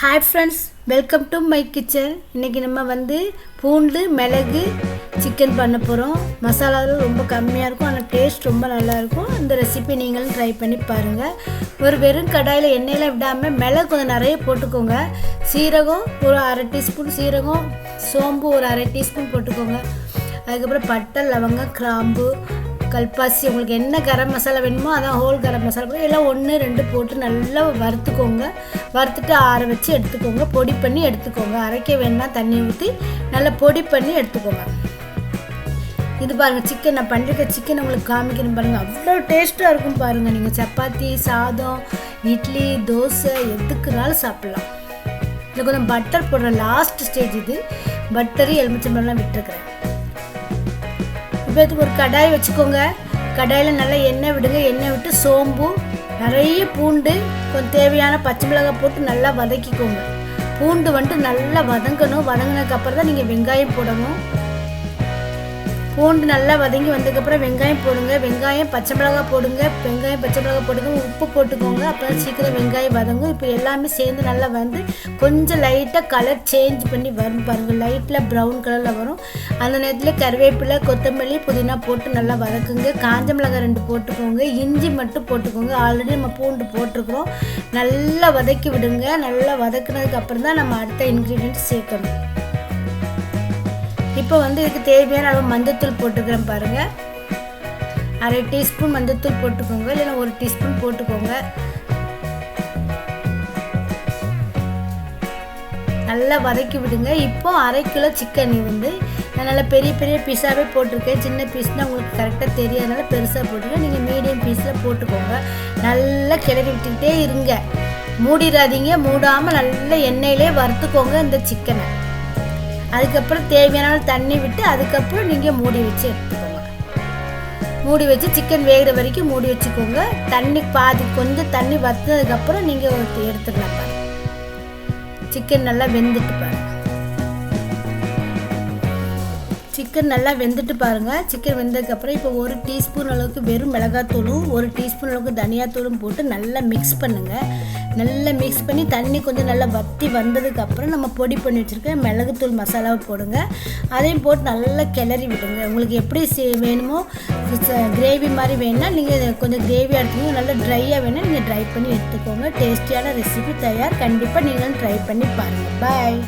Hi friends, welcome to my kitchen. இன்னைக்கு நம்ம வந்து பூண்டு மிளகு சிக்கன் பண்ண போறோம். மசாலா ரொம்ப கம்மியா இருக்கும் ஆனா டேஸ்ட் ரொம்ப நல்லா இருக்கும். இந்த ரெசிபி நீங்களும் ட்ரை பண்ணி பாருங்க. ஒரு வெறும் கடாயில எண்ணெயில விடாம மிளகு கொஞ்சம் நிறைய போட்டுக்கோங்க. சீரகம் ஒரு 1/2 டீஸ்பூன் சீரகம், சோம்பு ஒரு 1/2 டீஸ்பூன் போட்டுக்கோங்க. அதுக்கு அப்புறம் பட்டை, லவங்கம், கிராம்பு, கல்பாசி உங்களுக்கு என்ன கரம் மசாலா வேணுமோ அதான் ஹோல் கரம் மசாலா போட்டு எல்லாம் 1-2 போட்டு நல்லா வறுத்துக்கோங்க. வறுத்துட்டு ஆற வச்சு எடுத்துக்கோங்க. பொடி பண்ணி எடுத்துக்கோங்க. அரைக்க வேணா தண்ணி ஊற்றி நல்லா பொடி பண்ணி எடுத்துக்கோங்க. இது பாருங்கள், சிக்கன் நான் பண்ணிருக்க சிக்கன் உங்களுக்கு காமிக்கணும் பாருங்கள். அவ்வளோ டேஸ்ட்டாக இருக்கும் பாருங்கள். நீங்கள் சப்பாத்தி, சாதம், இட்லி, தோசை எதுக்குனாலும் சாப்பிட்லாம். இதில் கொஞ்சம் பட்டர் போடுற லாஸ்ட் ஸ்டேஜ் இது. பட்டரு எலுமிச்சம்பழம்லாம் விட்டுருக்குறேன். இப்போ ஒரு கடாய் வச்சுக்கோங்க. கடாயில் நல்லா எண்ணெய் விடுங்க. எண்ணெய் விட்டு சோம்பு, நிறைய பூண்டு, கொஞ்சம் தேவையான பச்சை மிளகாய் போட்டு நல்லா வதக்கிக்கோங்க. பூண்டு வந்துட்டு நல்லா வதங்கணும். வதங்கினதுக்கப்புறம் தான் நீங்கள் வெங்காயம் போடணும். பூண்டு நல்லா வதங்கி வந்ததுக்கப்புறம் வெங்காயம் போடுங்க. வெங்காயம் பச்சை மிளகாய் போடுங்க. வெங்காயம் பச்சை மிளகாய் போடுங்க. உப்பு போட்டுக்கோங்க. அப்போ சீக்கிரம் வெங்காயம் வதங்கும். இப்போ எல்லாமே சேர்ந்து நல்லா வந்து கொஞ்சம் லைட்டாக கலர் சேஞ்ச் பண்ணி வரும் பாருங்கள். லைட்டில் ப்ரௌன் கலரில் வரும். அந்த நேரத்தில் கருவேப்பிலை, கொத்தமல்லி, புதினா போட்டு நல்லா வதக்குங்க. காஞ்ச மிளகாய் 2 போட்டுக்கோங்க. இஞ்சி மட்டும் போட்டுக்கோங்க. ஆல்ரெடி நம்ம பூண்டு போட்டிருக்கிறோம். நல்லா வதக்கி விடுங்க. நல்லா வதக்குனதுக்கப்புறம் தான் நம்ம அடுத்த இன்க்ரீடியன்ட் சேர்க்கணும். இப்போ வந்து இதுக்கு தேவையான அளவு மஞ்சத்தூள் போட்டுக்கிறேன் பாருங்கள். 1/2 டீஸ்பூன் மஞ்சத்தூள் போட்டுக்கோங்க. இல்லைன்னா 1 டீஸ்பூன் போட்டுக்கோங்க. நல்லா வதக்கி விடுங்க. இப்போ 1/2 கிலோ சிக்கன் வந்து நான் நல்லா பெரிய பெரிய பீஸாகவே போட்டிருக்கேன். சின்ன பீஸ்னால் உங்களுக்கு கரெக்டாக தெரியாதனால பெருசாக போட்டுருக்கேன். நீங்கள் மீடியம் பீஸில் போட்டுக்கோங்க. நல்லா கிளறி விட்டுக்கிட்டே இருங்க. மூடிடாதீங்க. மூடாமல் நல்லா எண்ணெயிலே வறுத்துக்கோங்க இந்த சிக்கனை. அதுக்கப்புறம் தேவையான தண்ணி விட்டு அதுக்கப்புறம் நீங்கள் மூடி வச்சு எடுத்துக்கோங்க. மூடி வச்சு சிக்கன் வேகிற வரைக்கும் மூடி வச்சுக்கோங்க. தண்ணி பாதி கொஞ்சம் தண்ணி வற்றினதுக்கப்புறம் நீங்கள் எடுத்துக்கலாம். சிக்கன் நல்லா வெந்துட்டு பாருங்கள். சிக்கன் நல்லா வெந்துட்டு பாருங்கள். சிக்கன் வெந்ததுக்கப்புறம் இப்போ 1 டீஸ்பூன் அளவுக்கு வெறும் மிளகாத்தூளும் 1 டீஸ்பூன் அளவுக்கு தனியாத்தூளும் போட்டு நல்லா மிக்ஸ் பண்ணுங்கள். நல்லா மிக்ஸ் பண்ணி தண்ணி கொஞ்சம் நல்லா வற்றி வந்ததுக்கப்புறம் நம்ம பொடி பண்ணி வச்சுருக்க மிளகுத்தூள் மசாலாவை போடுங்க. அதையும் போட்டு நல்லா கிளறி விடுங்க. உங்களுக்கு எப்படி வேணுமோ கிரேவி மாதிரி வேணுன்னா நீங்கள் கொஞ்சம் கிரேவியாக எடுத்துக்கோங்க. நல்லா ட்ரையாக வேணால் நீங்கள் ட்ரை பண்ணி எடுத்துக்கோங்க. டேஸ்டியான ரெசிபி தயார். கண்டிப்பாக நீங்களும் ட்ரை பண்ணி பாருங்கள். பாய்.